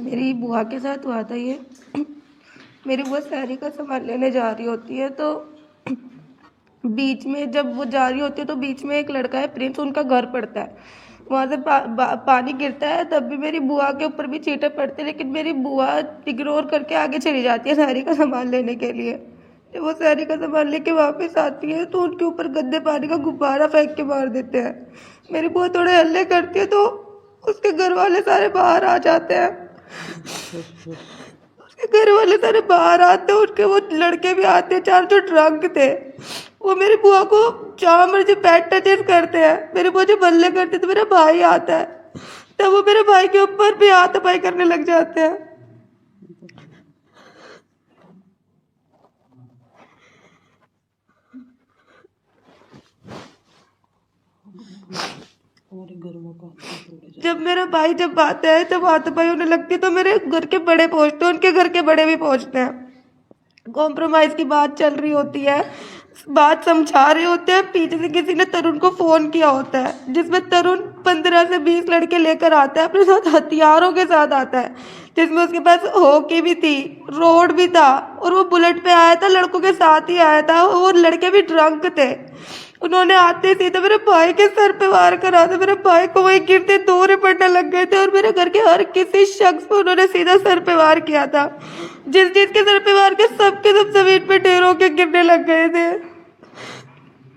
मेरी बुआ के साथ हुआ था ये। मेरी बुआ शहरी का सामान लेने जा रही होती है, तो बीच में जब वो जा रही होती है तो बीच में एक लड़का है प्रिंस, उनका घर पड़ता है, वहाँ से पानी गिरता है, तब भी मेरी बुआ के ऊपर भी छींटे पड़ते हैं, लेकिन मेरी बुआ इग्नोर करके आगे चली जाती है शहरी का सामान लेने के लिए। जब वो शहरी का सामान लेके वापस आती है तो उनके ऊपर गंदे पानी का गुब्बारा फेंक के मार देते हैं। मेरी बुआ थोड़े हल्ले करती है तो उसके घर वाले सारे बाहर आ जाते हैं। उसके घर वाले सारे बाहर आते हैं, उनके वो लड़के भी आते हैं, 4 जो ड्रंक थे, वो मेरी बुआ को जहाँ मर्जी बैड टचेस करते हैं। मेरी बुआ जब हल्ले करती है तो मेरा भाई आता है, तब वो मेरे भाई के ऊपर भी हाथापाई करने लग जाते हैं। जब मेरा भाई जब आता है तब हाथापाई होने लगती है, तो मेरे घर के बड़े पहुंचते हैं, उनके घर के बड़े भी पहुंचते हैं। कॉम्प्रोमाइज की बात चल रही होती है, बात समझा रहे होते हैं, पीछे से किसी ने तरुण को फोन किया होता है, जिसमें तरुण 15 से 20 लड़के लेकर आता है, अपने साथ हथियारों के साथ आता है, जिसमें उसके पास हॉकी भी थी, रोड भी था, और वो बुलेट पे आया था, लड़कों के साथ ही आया था, और लड़के भी ड्रंक थे। उन्होंने आते सीधे मेरे भाई के सर पे वार करा था, मेरे भाई को वही गिरते दौरे पड़ने लग गए थे, और मेरे घर के हर किसी शख्स पे उन्होंने सीधा सर पे वार किया था। जिस के सर पे वार के सब जमीन पे ढेर होके गिरने लग गए थे।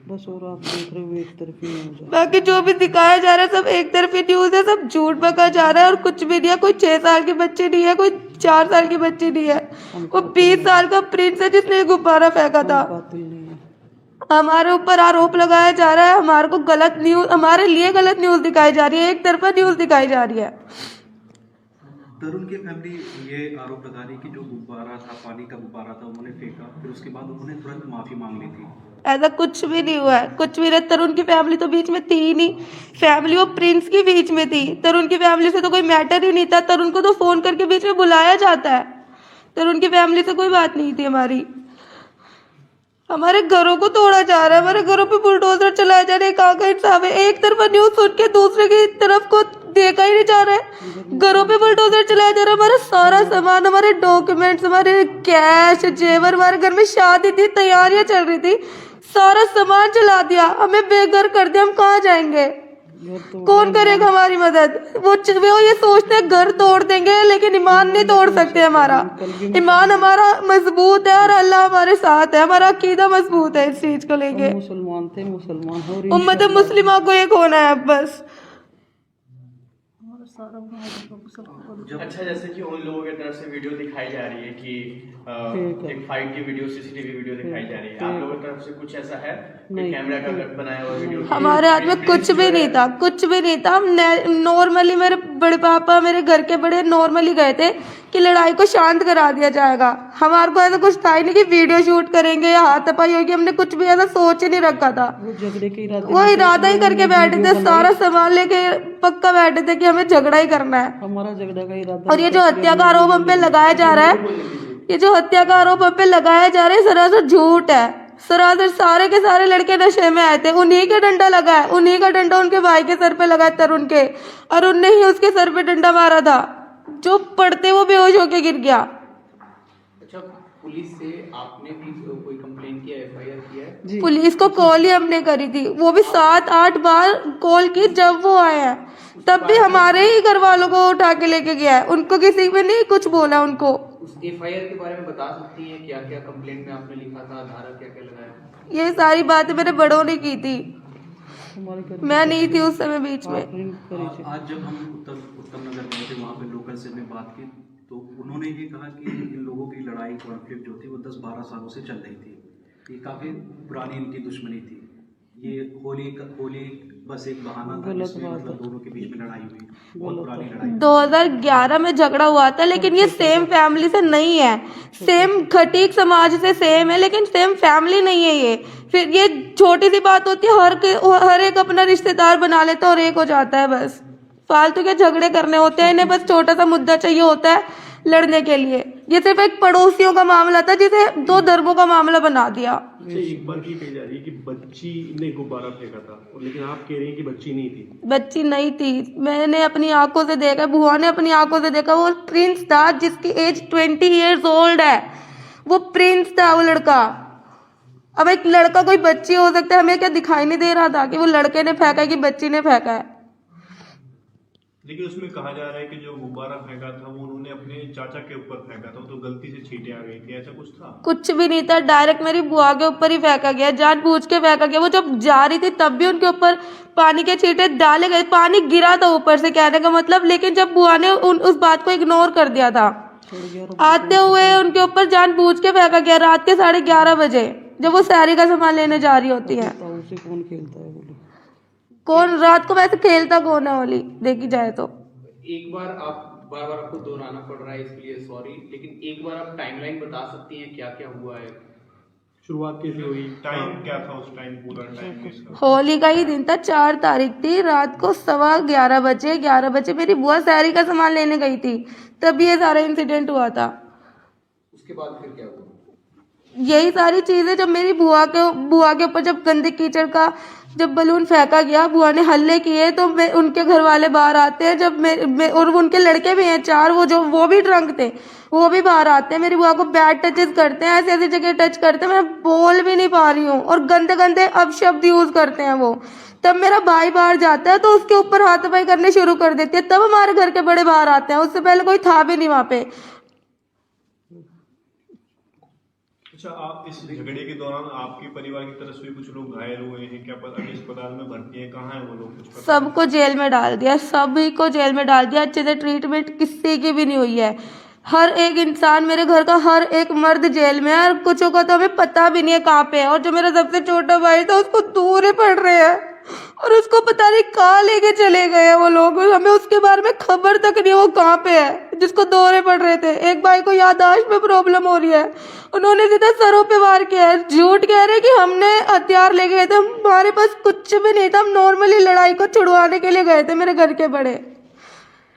बस और आप देख रहे हो एक तरफी न्यूज़। बाकी जो भी दिखाया जा रहा है सब एक तरफी न्यूज़ है, सब झूठ बका जा रहा है, और कुछ भी नहीं है। कोई 6 साल की बच्ची नहीं है, कोई 4 साल की बच्ची नहीं है, वो 20 साल का प्रिंस है जिसने गुब्बारा फेंका था। हमारे ऊपर आरोप लगाया जा रहा है, हमारे को गलत न्यूज़, हमारे लिए गलत न्यूज़ दिखाई जा रही है, एक तरफा न्यूज़ दिखाई जा रही है। तरुण की फैमिली ये आरोप लगा रही कि जो गुब्बारा था, पानी का गुब्बारा था, उन्होंने फेंका, फिर उसके बाद उन्होंने तुरंत माफी मांग ली थी। ऐसा कुछ भी नहीं हुआ है, कुछ भी नहीं। तरुण की फैमिली तो बीच में थी ही नहीं, फैमिली वो प्रिंस की बीच में थी, तरुण की फैमिली से तो कोई मैटर ही नहीं था। तरुण को तो फोन करके बीच में बुलाया जाता है, तरुण की फैमिली से कोई बात नहीं थी हमारी। हमारे घरों को तोड़ा जा रहा है, हमारे घरों पे बुलडोजर चलाया जा रहा है, कहाँ का इंसाफ है? एक तरफा न्यूज़ सुन के दूसरे की तरफ को देखा ही नहीं जा रहा है। घरों पे बुलडोजर चलाया जा रहा है, हमारा सारा सामान, हमारे डॉक्यूमेंट्स, हमारे कैश जेवर, हमारे घर में शादी थी, तैयारियां चल रही थी, सारा सामान चला दिया, हमें बेघर कर दिया। हम कहाँ जाएंगे? कौन करेगा हमारी मदद? वो ये सोचते हैं घर तोड़ देंगे, लेकिन ईमान नहीं तोड़ सकते। हमारा ईमान हमारा मजबूत है और अल्लाह हमारे साथ है, हमारा अकीदा मजबूत है इस चीज को लेके। मुसलमान थे, मुसलमान उम्मत मुस्लिमा को एक होना है बस। अच्छा, जैसे कि उन लोगों की तरफ से वीडियो दिखाई जा रही है कि एक फाइट की वीडियो, सीसीटीवी वीडियो दिखाई जा रही है, आप लोगों की तरफ से कुछ ऐसा है? कैमरा का बनाया हुआ वीडियो? हमारे हाथ में कुछ भी नहीं था, कुछ भी नहीं था। हम नॉर्मली, मेरे बड़े पापा मेरे घर के बड़े नॉर्मली गए थे कि लड़ाई को शांत करा दिया जाएगा। हमारे को ऐसा कुछ था ही नहीं कि वीडियो शूट करेंगे या हाथापाई होगी, हमने कुछ भी ऐसा सोच ही नहीं रखा था। वो इरादा ही करके बैठे थे, सारा सामान लेके पक्का बैठे थे कि हमें झगड़ा ही करना है, हमारा झगड़ा का इरादा। और ये जो हत्या का आरोप हम पे लगाया जा रहा है, ये जो हत्या का आरोप हम पे लगाया जा रहा है, सरासर झूठ है। सरासर सारे के सारे लड़के नशे में आए थे, उन्हीं का डंडा लगा है, उन्हीं का डंडा उनके भाई के सर पे लगा है, तरुण के, और उनने ही उसके सर पे डंडा मारा था, जो पड़ते वो बेहोश होके गिर गया। अच्छा, पुलिस से आपने भी कोई कंप्लेन किया, एफआईआर किया है? पुलिस को कॉल ही हमने करी थी, वो भी 7-8 बार कॉल की। जब वो आए हैं तब भी हमारे ही घर वालों को उठा के लेके गया है, उनको किसी में नहीं कुछ बोला। उनको उस एफआईआर के बारे में बता सकती हैं क्या क्या कंप्लेंट में आपने लिखा था, धारा क्या क्या लगाया? ये सारी बातें मेरे बड़ों ने की थी, मैं नहीं थी उस समय बीच में। आज जब हम उत्तम नगर गए थे, वहाँ पे लोकल से में बात की, तो उन्होंने ये कहा कि इन लोगों की लड़ाई कॉन्फ्लिक्ट जो थी वो 10-12 सालों से चल रही थी, ये काफ़ी पुरानी इनकी दुश्मनी थी। ये होली बस एक बहाना था जिसमें मतलब दोनों के बीच में लड़ाई हुई, बहुत पुरानी लड़ाई। 2011 में झगड़ा हुआ था, लेकिन ये सेम फैमिली से नहीं है, सेम खटीक समाज से सेम है, लेकिन सेम फैमिली नहीं है ये। फिर ये छोटी सी बात होती है, हर एक अपना रिश्तेदार बना लेता है और एक हो जाता है। बस फालतू के झगड़े करने होते हैं इन्हें, बस छोटा सा मुद्दा चाहिए होता है लड़ने के लिए। ये सिर्फ एक पड़ोसियों का मामला था जिसे 2 धर्मों का मामला बना दिया। अच्छा, एक बात ये कही जा रही है कि बच्ची ने गुब्बारा फेंका था, और लेकिन आप कह रही हैं कि बच्ची नहीं थी। बच्ची नहीं थी, मैंने अपनी आंखों से देखा, बुआ ने अपनी आंखों से देखा। वो प्रिंस था जिसकी एज 20 ईयर्स ओल्ड है, वो प्रिंस था वो लड़का। अब एक लड़का कोई बच्ची हो सकता है, हमें क्या दिखाई नहीं दे रहा था कि वो लड़के ने फेंका है कि बच्ची ने फेंका है। लेकिन उसमें कहा जा रहा है कि जो गुब्बारा फेंका था वो उन्होंने अपने चाचा के ऊपर फेंका था, तो गलती से छींटे आ गई थी, ऐसा कुछ था? कुछ भी नहीं था, डायरेक्ट मेरी बुआ के ऊपर ही फेंका गया, जानबूझ के फेंका गया। वो जब जा रही थी तब भी उनके ऊपर पानी के छींटे डाले गए, पानी गिरा था ऊपर से, कहने का मतलब। लेकिन जब बुआ ने उस बात को इग्नोर कर दिया था, आते हुए उनके ऊपर जानबूझ के फेंका गया रात के 11:30 बजे, जब वो सैरी का सामान लेने जा रही होती है। उसे कौन खेलता है बोले? कौन रात को वैसे खेलता कौन है होली, देखी जाए तो। एक बार आप बार बार आपको दोहराना पड़ रहा है, इसके लिए सॉरी, लेकिन एक बार आप टाइमलाइन बता सकती हैं क्या क्या हुआ है? शुरुआत कैसे हुई, टाइम क्या था उस टाइम, पूरा टाइम इसका? होली का ही दिन था, 4 तारीख थी, रात को 11:15 बजे मेरी बुआ सैरी का सामान लेने गई थी, तभी ये सारा इंसिडेंट हुआ था। उसके बाद फिर क्या हुआ? यही सारी चीजें, जब मेरी बुआ के ऊपर जब गंदे कीचड़ का जब बलून फेंका गया, बुआ ने हल्ले किए, तो उनके घर वाले बाहर आते हैं, जब और उनके लड़के भी हैं 4, वो भी ड्रंक थे, वो भी बाहर आते हैं, मेरी बुआ को बैड टचेस करते हैं, ऐसी ऐसी जगह टच करते हैं, मैं बोल भी नहीं पा रही हूँ, और गंदे गंदे अपशब्द यूज करते हैं वो। तब मेरा भाई बाहर जाता है तो उसके ऊपर हाथापाई करने शुरू कर देती है, तब हमारे घर के बड़े बाहर आते हैं, उससे पहले कोई था भी नहीं वहां पे। अच्छा, आप इस झगड़े के दौरान आपके परिवार की तरफ से कुछ लोग घायल हुए हैं क्या? पता नहीं अस्पताल में भर्ती हैं, कहाँ हैं वो लोग, कुछ पता? सबको जेल में डाल दिया, सभी को जेल में डाल दिया, अच्छे से ट्रीटमेंट किसी की भी नहीं हुई है। हर एक इंसान, मेरे घर का हर एक मर्द जेल में है, और कुछों का तो हमें पता भी नहीं है कहाँ पे है। और जो मेरा सबसे छोटा भाई था उसको दूर ही पड़ रहे हैं, और उसको पता नहीं कहाँ लेके चले गए हैं वो लोग, हमें उसके बारे में खबर तक नहीं है वो कहाँ पे है, जिसको दौरे पड़ रहे थे। एक भाई को याददाश्त में प्रॉब्लम हो रही है, उन्होंने सीधा सरों पे वार किया है, झूठ कह रहे कि हमने हथियार ले गए थे, हमारे पास कुछ भी नहीं था, हम नॉर्मली लड़ाई को छुड़वाने के लिए गए थे, मेरे घर के बड़े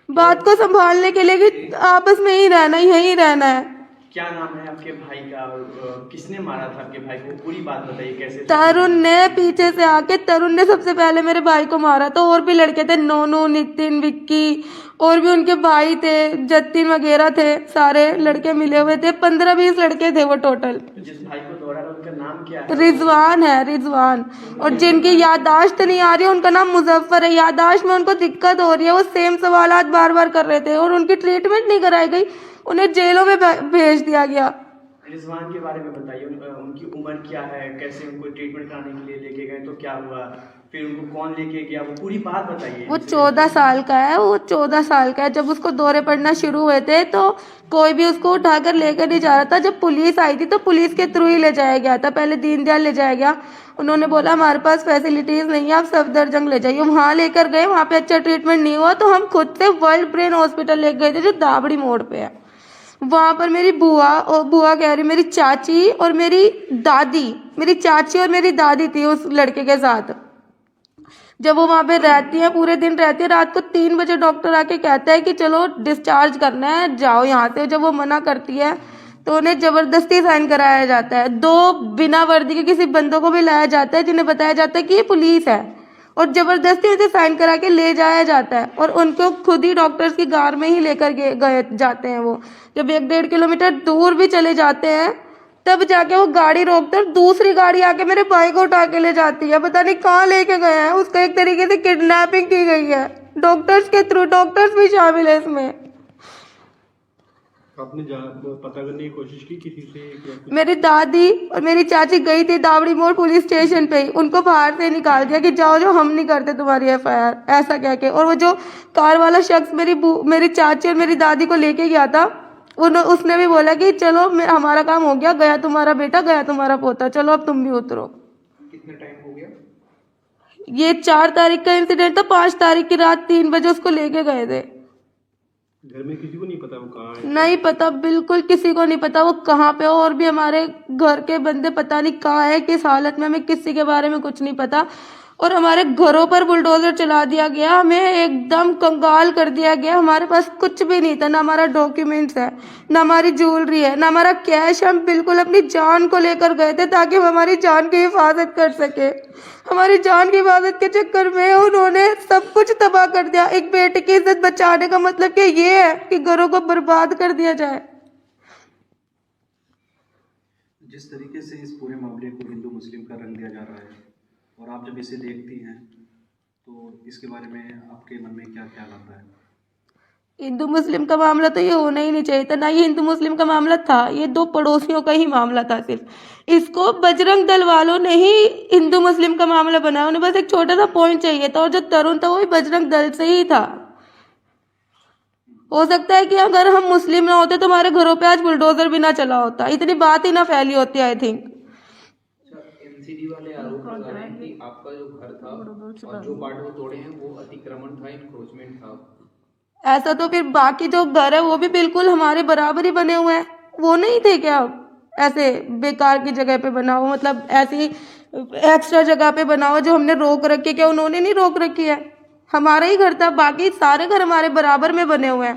बात को संभालने के लिए कि आपस में ही रहना, यहीं रहना है। क्या नाम है आपके भाई का, और किसने मारा था आपके भाई को, पूरी बात बताइए कैसे? तरुण ने पीछे से आके, तरुण ने सबसे पहले मेरे भाई को मारा था, और भी लड़के थे, नोनू, नितिन, विक्की, और भी उनके भाई थे, जतिन वगैरह थे, सारे लड़के मिले हुए थे, 15-20 लड़के थे वो टोटल। जिस भाई को दौरा है उनका नाम क्या है? रिजवान है, रिजवान। और जिनकी याददाश्त नहीं आ रही है उनका नाम मुजफ्फर है, याददाश्त में उनको दिक्कत हो रही है, वो सेम सवालात बार बार कर रहे थे, और उनकी ट्रीटमेंट नहीं कराई गई, उन्हें जेलों में भेज दिया गया। रिजवान के बारे में बताइए, उनकी उम्र क्या है, कैसे उनको ट्रीटमेंट कराने के लिए लेके गए, तो क्या हुआ, फिर उनको कौन लेके गया, वो पूरी बात बताइए। वो 14 साल का है, वो 14 साल का है। जब उसको दौरे पड़ना शुरू हुए थे तो कोई भी उसको उठाकर लेकर नहीं जा रहा था। जब पुलिस आई थी तो पुलिस के थ्रू ही ले जाया गया था, पहले दीनदयाल ले जाया गया, उन्होंने बोला हमारे पास फैसिलिटीज नहीं है, आप सफदरजंग ले जाइए, वहाँ लेकर गए, वहाँ पे अच्छा ट्रीटमेंट नहीं हुआ तो हम खुद से वर्ल्ड ब्रेन हॉस्पिटल ले गए थे जो दाबड़ी मोड़ पे है। वहाँ पर मेरी बुआ कह रही, मेरी चाची और मेरी दादी, मेरी चाची और मेरी दादी थी उस लड़के के साथ। जब वो वहाँ पे रहती है, पूरे दिन रहती है, रात को 3 बजे डॉक्टर आके कहता है कि चलो डिस्चार्ज करना है, जाओ यहाँ से। जब वो मना करती है तो उन्हें जबरदस्ती साइन कराया जाता है। 2 बिना वर्दी के किसी बंदों को भी लाया जाता है जिन्हें बताया जाता है कि ये पुलिस है, और जबरदस्ती उसे साइन करा के ले जाया जाता है, और उनको खुद ही डॉक्टर्स की कार में ही लेकर गए जाते हैं। वो जब 1-1.5 किलोमीटर दूर भी चले जाते हैं तब जाके वो गाड़ी रोकते हैं, और दूसरी गाड़ी आके मेरे भाई को उठा के ले जाती है, पता नहीं कहाँ लेके गए हैं। उसका एक तरीके से किडनैपिंग की गई है डॉक्टर्स के थ्रू, डॉक्टर्स भी शामिल है इसमें। आपने पता करने की कोशिश की किसी से? मेरी दादी और मेरी चाची गई थी दावड़ी मोड़ पुलिस स्टेशन पे ही, उनको बाहर से निकाल दिया कि जाओ जो हम नहीं करते तुम्हारी FIR, ऐसा कह के। और वो जो कार वाला शख्स मेरी चाची और मेरी दादी को लेके गया था, उसने भी बोला कि चलो हमारा काम हो गया, गया तुम्हारा बेटा, गया तुम्हारा पोता, चलो अब तुम भी उतरो। कितना टाइम हो गया? ये 4 तारीख का इंसिडेंट था, 5 तारीख की रात 3 बजे उसको लेके गए थे। घर में किसी को नहीं पता वो कहाँ है? नहीं पता, बिल्कुल किसी को नहीं पता वो कहाँ पे हो। और भी हमारे घर के बंदे पता नहीं कहाँ है, किस हालत में, हमें किसी के बारे में कुछ नहीं पता। और हमारे घरों पर बुलडोजर चला दिया गया, हमें एकदम कंगाल कर दिया गया। हमारे पास कुछ भी नहीं था, ना हमारा डॉक्यूमेंट्स है, ना हमारी ज्वेलरी है, ना हमारा कैश। हम बिल्कुल अपनी जान को लेकर गए थे ताकि हम हमारी जान की हिफाजत कर सके। हमारी जान की हिफाजत के चक्कर में उन्होंने सब कुछ तबाह कर दिया। एक बेटे की इज्जत बचाने का मतलब क्या ये है कि घरों को बर्बाद कर दिया जाए। जिस तरीके से इस पूरे मामले को हिंदू मुस्लिम का रंग दिया जा रहा है और आप जब इसे देखती हैं तो इसके बारे में आपके मन में क्या ख्याल आता है? हिंदू मुस्लिम का मामला तो ये होना ही नहीं चाहिए था, ना ये हिंदू मुस्लिम का मामला था, ये दो पड़ोसियों का ही मामला था सिर्फ। इसको बजरंग दल वालों ने ही हिंदू मुस्लिम का मामला बनाया। उन्हें बस एक छोटा सा पॉइंट चाहिए था और जो तरुण था वो भी बजरंग दल से ही था। हो सकता है कि अगर हम मुस्लिम ना होते तो हमारे घरों पे आज बुलडोजर भी ना चला होता, इतनी बात ही ना फैली होती। आई थिंक एनसीडी वाले आरोप लगा रहे हैं कि आपका जो घर था और जो पार्ट वो तोड़े हैं वो अतिक्रमण था, इंक्रोचमेंट था। ऐसा तो फिर बाकी जो घर है वो भी बिल्कुल हमारे बराबर ही बने हुए हैं। वो नहीं थे क्या ऐसे बेकार की जगह पे बना हुआ, मतलब ऐसी एक्स्ट्रा जगह पे बना हुआ जो हमने रोक रखी है? क्या उन्होंने नहीं रोक रखी है? हमारा ही घर था, बाकी सारे घर हमारे बराबर में बने हुए हैं।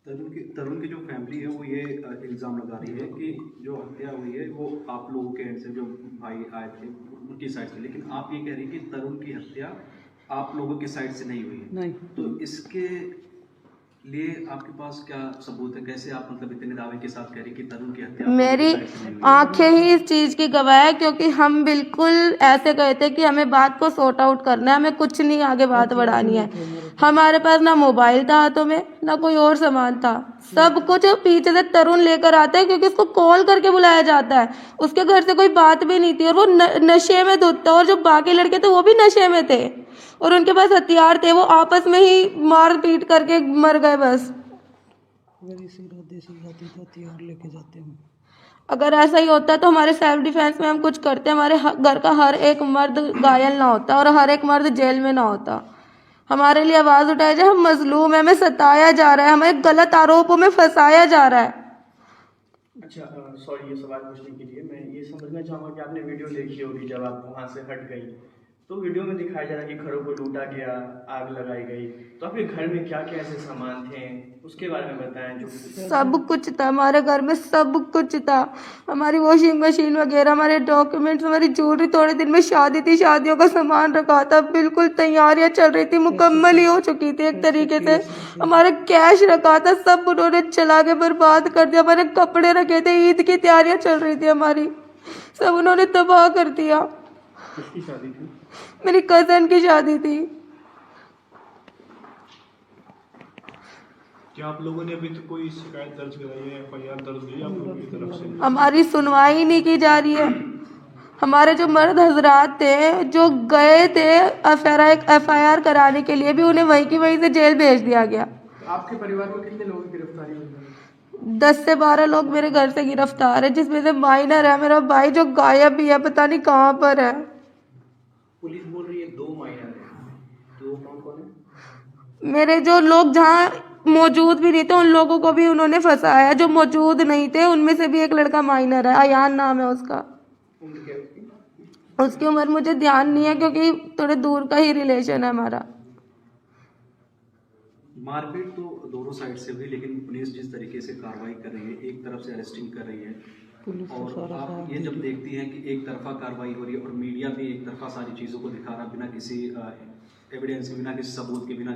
तरुण की जो फैमिली है वो ये इल्ज़ाम लगा रही है कि जो हत्या हुई है वो आप लोगों के एंड से, जो भाई आए थे उनकी साइड से, लेकिन आप ये कह रही हैं कि तरुण की हत्या आप लोगों की साइड से नहीं हुई है। नहीं। तो इसके लिए आपके पास क्या सबूत है? कैसे आप मतलब इतने दावे के साथ कह रही कि तरुण की हत्या मेरी आप लोगों की साइड से नहीं हुई है? आंखें ही इस चीज की गवाह है, क्योंकि हम बिल्कुल ऐसे गए थे कि हमें बात को सॉर्ट आउट करना है, हमें कुछ नहीं आगे बात बढ़ानी है। हमारे पास ना मोबाइल था हाथों में, ना कोई और सामान था। सब कुछ पीछे से तरुण लेकर आता है, क्योंकि उसको कॉल करके बुलाया जाता है। उसके घर से कोई बात भी नहीं थी और वो नशे में धुत था, और जो बाकी लड़के थे वो भी नशे में थे और उनके पास हथियार थे। वो आपस में ही मार पीट करके मर गए बस। अगर इसी इरादे से जाते तो हथियार लेके जाते हम। अगर ऐसा ही होता तो हमारे सेल्फ डिफेंस में हम कुछ करते, हमारे घर का हर एक मर्द घायल ना होता और हर एक मर्द जेल में ना होता। हमारे लिए आवाज उठाई जाए, हम मजलूम है, हमें सताया जा रहा है, हमें गलत आरोपों में फंसाया जा रहा है। अच्छा, सॉरी ये सवाल पूछने के लिए मैं ये समझना चाहूँगा कि आपने वीडियो देखी होगी जब आप वहाँ से हट गई, तो वीडियो में दिखाया जा रहा है कि घरों को लूटा गया, आग लगाई गई। तो आपके घर में क्या क्या ऐसे सामान थे उसके बारे में बताएं। जो सब कुछ था हमारे घर में, सब कुछ था। हमारी वॉशिंग मशीन वगैरह, हमारे डॉक्यूमेंट्स, हमारी ज्वेलरी। थोड़े दिन में शादी थी, शादियों का सामान रखा था, बिल्कुल तैयारियां चल रही थी, मुकम्मल ही हो चुकी थी एक तरीके से। हमारा कैश रखा था, सब उन्होंने चला के बर्बाद कर दिया। हमारे कपड़े रखे थे, ईद की तैयारियां चल रही थी हमारी, सब उन्होंने तबाह कर दिया। किसकी शादी थी? मेरी कजन की शादी थी। क्या आप लोगों ने अभी तक कोई शिकायत दर्ज कराई है, FIR दर्ज हुई आप लोगों की तरफ से? हमारी सुनवाई नहीं की जा रही है। हमारे जो मर्द हजरात थे जो गए थे FIR कराने के लिए, भी उन्हें वहीं की वहीं से जेल भेज दिया गया। आपके परिवार में कितने लोगों की गिरफ्तारी हुई? 10 से 12 लोग मेरे घर से गिरफ्तार है, जिसमें से माइनर है मेरा भाई जो गायब भी है, पता नहीं कहाँ पर है। पुलिस बोल रही है 2 माइनर है, तो कौन कौन है? मेरे जो लोग जहाँ मौजूद भी नहीं थे उन लोगों को भी उन्होंने फंसाया। जो मौजूद नहीं थे उनमें से भी एक लड़का माइनर है, अयान नाम है उसका। उम्र क्या है उसकी? उसकी उम्र मुझे ध्यान नहीं है, क्योंकि थोड़े दूर का ही रिलेशन है हमारा। मारपीट तो दोनों साइड से हुई, लेकिन पुलिस जिस तरीके से कार्रवाई कर रही है, एक तरफ से अरेस्टिंग कर रही है, और आप ये जब देखती हैं कि एक तरफा कार्रवाई हो रही है और मीडिया भी एक तरफा सारी चीज़ों को दिखा रहा बिना किसी एविडेंस के, बिना किसी सबूत के, बिना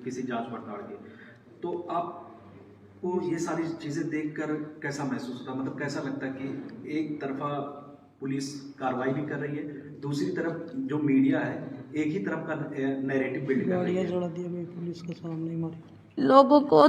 किसी जांच पड़ताल के, तो आपको ये सारी चीज़ें देखकर कैसा महसूस होता है? मतलब कैसा लगता है कि एक तरफा पुलिस कार्रवाई भी कर रही है, दूसरी तरफ जो मीडिया है एक ही तरफ का नैरेटिव बिल्ड कर रही है। जला दिया गई पुलिस के सामने ही मारी। लोगों को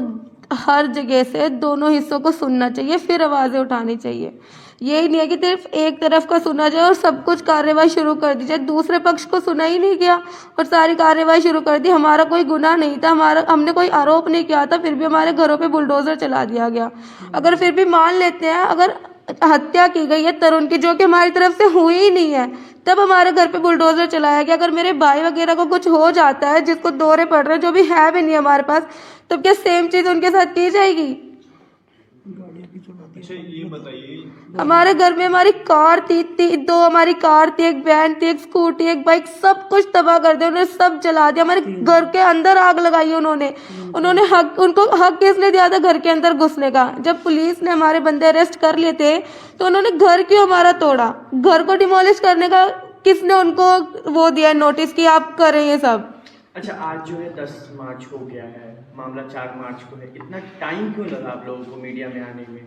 हर जगह से दोनों हिस्सों को सुनना चाहिए, फिर आवाज़ें उठानी चाहिए। यही नहीं है कि सिर्फ एक तरफ का सुना जाए और सब कुछ कार्रवाई शुरू कर दी जाए। दूसरे पक्ष को सुना ही नहीं गया और सारी कार्रवाई शुरू कर दी। हमारा कोई गुनाह नहीं था, हमने कोई आरोप नहीं किया था, फिर भी हमारे घरों पे बुलडोजर चला दिया गया। अगर फिर भी मान लेते हैं अगर हत्या की गई है तरुण की, जो कि हमारी तरफ से हुई ही नहीं है, तब हमारे घर पे बुलडोजर चलाया गया। अगर मेरे भाई वगैरह को कुछ हो जाता है, जिसको दौरे पड़ रहे हैं, जो भी है भी नहीं हमारे पास, तब क्या सेम चीज उनके साथ की जाएगी? अच्छा ये बताइए, हमारे घर में हमारी कार थी दो, हमारी कार थी, एक वैन थी, एक स्कूटी, एक बाइक, सब कुछ तबाह कर दिया उन्होंने, सब जला दिया। हमारे घर के अंदर आग लगाई उन्होंने। उनको हक किसने दिया था घर के अंदर घुसने का? जब पुलिस ने हमारे बंदे अरेस्ट कर लिए थे तो उन्होंने घर क्यों हमारा तोड़ा? घर को डिमोलिश करने का किसने उनको वो दिया नोटिस कि आप करें ये सब? अच्छा, आज जो है 10 मार्च हो गया है, मामला 4 मार्च को है, इतना टाइम क्यों लगा आप लोगों को मीडिया में आने में?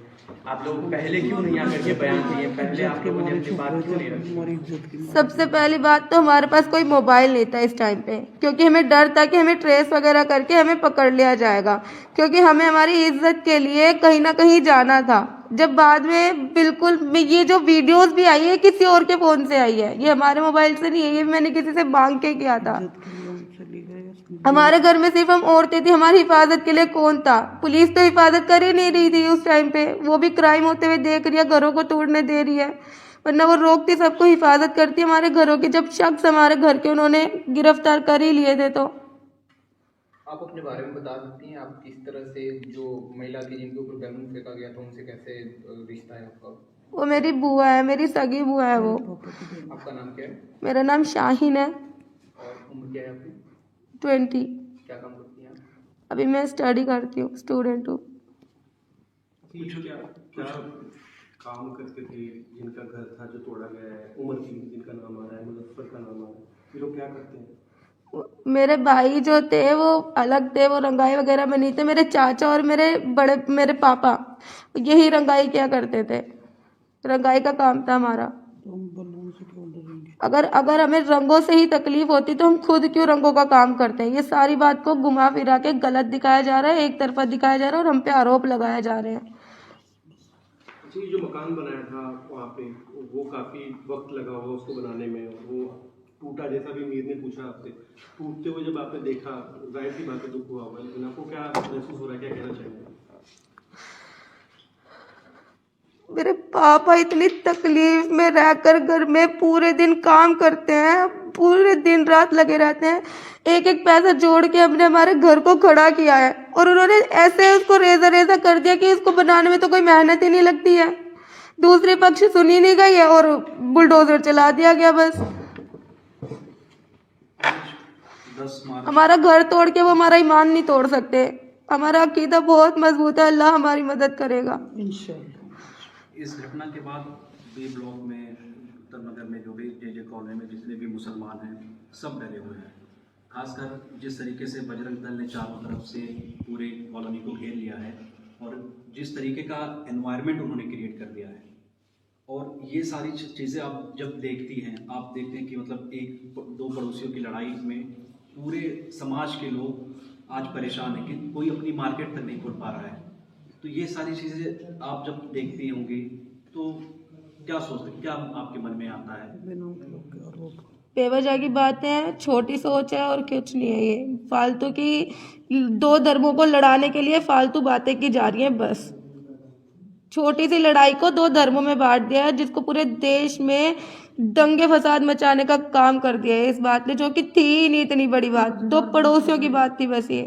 आप लोग पहले क्यों नहीं आकर के बयान दिए? पहले आप लोगों ने अपनी बात क्यों नहीं रखी? हमारी इज्जत की सबसे पहली बात तो हमारे पास कोई मोबाइल नहीं था इस टाइम पे, क्योंकि हमें डर था कि हमें ट्रेस वगैरह करके हमें पकड़ लिया जाएगा, क्योंकि हमें हमारी इज्जत के लिए कहीं ना कहीं जाना था। जब बाद में बिल्कुल ये जो वीडियोस भी आई है किसी और के फोन से आई है, ये हमारे मोबाइल से नहीं है, ये मैंने किसी से मांग के किया था। चली गए। हमारे घर में सिर्फ हम औरतें थी, हमारी हिफाजत के लिए कौन था? पुलिस तो हिफाजत कर ही नहीं रही थी उस टाइम पे, वो भी क्राइम होते हुए देख रही है, घरों को तोड़ने दे रही है, वरना वो रोकती सबको, हिफाजत करती हमारे घरों की। जब शख्स हमारे घर के उन्होंने गिरफ्तार कर ही लिए थे तो आप अपने बारे में बता सकती हैं, आप किस तरह से जो महिला थी जिनके ऊपर बैलून फेंका गया था उनसे कैसे रिश्ता है आपका? वो मेरी बुआ है, मेरी सगी बुआ है वो। आपका नाम क्या है मेरा नाम शाहीन है। और उम्र क्या है आपकी? 20। क्या काम करती हैं आप? अभी मैं स्टडी करती हूँ, स्टूडेंट हूँ। क्या क्या काम करते थे जिनका घर था जो तोड़ा गया है? उमर थी जिनका नाम आ रहा है, मुजफ्फर का नाम आ रहा है, ये लोग क्या करते हैं? मेरे भाई जो थे वो अलग थे, वो रंगाई वगैरह में नहीं थे। मेरे चाचा और मेरे पापा यही रंगाई किया करते थे, रंगाई का काम था हमारा। हम बलून से क्यों डरेंगे? अगर हमें रंगों से ही तकलीफ होती तो हम खुद क्यों रंगों का काम करते हैं? ये सारी बात को घुमा फिरा के गलत दिखाया जा रहा है, एक तरफा दिखाया जा रहा है और हम पे आरोप लगाए जा रहे हैं। अच्छा, ये जो मकान बनाया था वहाँ पे, वो काफ़ी वक्त लगा होगा उसको बनाने में, वो टूटा जैसा भी मीर ने पूछा आपसे, टूटते हुए जब आपने देखा, जाहिर सी बात है दुख हुआ होगा, लेकिन आपको क्या महसूस हो रहा है, क्या कहना चाहिए? मेरे पापा इतनी तकलीफ में रहकर घर में पूरे दिन काम करते हैं, पूरे दिन रात लगे रहते हैं, एक एक पैसा जोड़ के हमने हमारे घर को खड़ा किया है, और उन्होंने ऐसे उसको रेजा कर दिया कि इसको बनाने में तो कोई मेहनत ही नहीं लगती है। दूसरे पक्ष सुनी नहीं गई है और बुलडोजर चला दिया गया बस। 10 मार्च हमारा घर तोड़ के वो हमारा ईमान नहीं तोड़ सकते। हमारा अकीदा बहुत मजबूत है, अल्लाह हमारी मदद करेगा इंशाल्लाह। इस घटना के बाद बी ब्लॉक में, उत्तर नगर में, जो भी जे कॉलोनी में जितने भी मुसलमान हैं सब डरे हुए हैं। खासकर जिस तरीके से बजरंग दल ने चारों तरफ से पूरे कॉलोनी को घेर लिया है और जिस तरीके का एनवायरनमेंट उन्होंने क्रिएट कर दिया है, और ये सारी चीज़ें आप जब देखती हैं, आप देखते हैं कि मतलब एक दो पड़ोसियों की लड़ाई में पूरे समाज के लोग आज परेशान हैं कि कोई अपनी मार्केट तक नहीं खोल पा रहा है। तो ये सारी चीज़ें आप जब देखती होंगी तो क्या सोचते, क्या आपके मन में आता है? बिना मतलब के आरोप। बेवजह की बातें हैं, छोटी सोच है और कुछ नहीं है। ये फालतू की दो धर्मों को लड़ाने के लिए फालतू बातें की जा रही हैं बस। छोटी सी लड़ाई को दो धर्मों में बांट दिया है, जिसको पूरे देश में दंगे फसाद मचाने का काम कर दिया है इस बात ने, जो कि थी ही नहीं इतनी बड़ी बात, दो पड़ोसियों की बात थी बस ये।